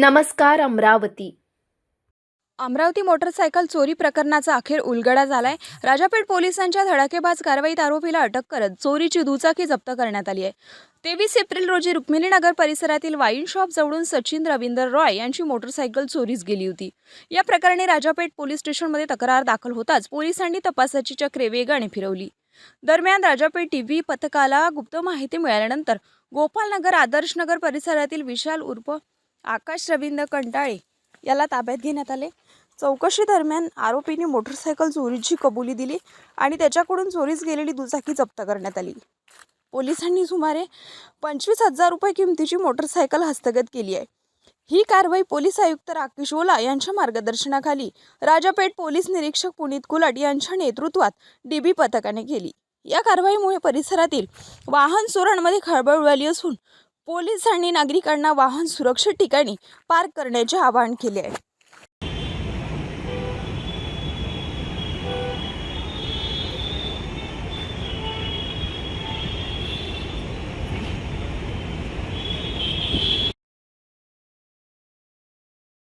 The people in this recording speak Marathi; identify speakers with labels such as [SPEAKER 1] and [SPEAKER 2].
[SPEAKER 1] नमस्कार अमरावती.
[SPEAKER 2] अमरावती मोटरसायकल चोरी प्रकरणाचा अखेर उलगडा झालाय. राजापेठ पोलिसांच्या धडाकेबाज कारवाईत आरोपीला अटक करत चोरीची दुचाकी जप्त करण्यात आली आहे. 23 एप्रिल रोजी रुक्मिणीनगर परिसरातील वाईन शॉप जवळून सचिन रवींदर रॉय यांची मोटरसायकल चोरीस गेली होती. या प्रकरणी राजापेठ पोलीस स्टेशनमध्ये तक्रार दाखल होताच पोलिसांनी तपासाची चक्रे वेगाने फिरवली. दरम्यान राजापेठ टीव्ही पथकाला गुप्त माहिती मिळाल्यानंतर गोपालनगर आदर्शनगर परिसरातील विशाल उर्फ आकाश रवींद्र कंटाळे याला ताब्यात घेण्यात आले. चौकशी दरम्यान आरोपीने मोटरसायकल चोरीची कबुली दिली आणि त्याच्याकडून चोरीस गेलेली दुचाकी जप्त करण्यात आली. पोलिसांनी सुमारे 25,000 रुपये किमतीची मोटरसायकल हस्तगत केली आहे. ही कारवाई पोलीस आयुक्त राकेश ओला यांच्या मार्गदर्शनाखाली राजापेठ पोलीस निरीक्षक पुनीत कुलट यांच्या नेतृत्वात डीबी पथकाने केली. या कारवाईमुळे परिसरातील वाहन चोरांमध्ये खळबळ उडाली असून पोलिसांनी नागरिकांना वाहन सुरक्षित ठिकाणी पार्क करण्याचे आवाहन केले आहे.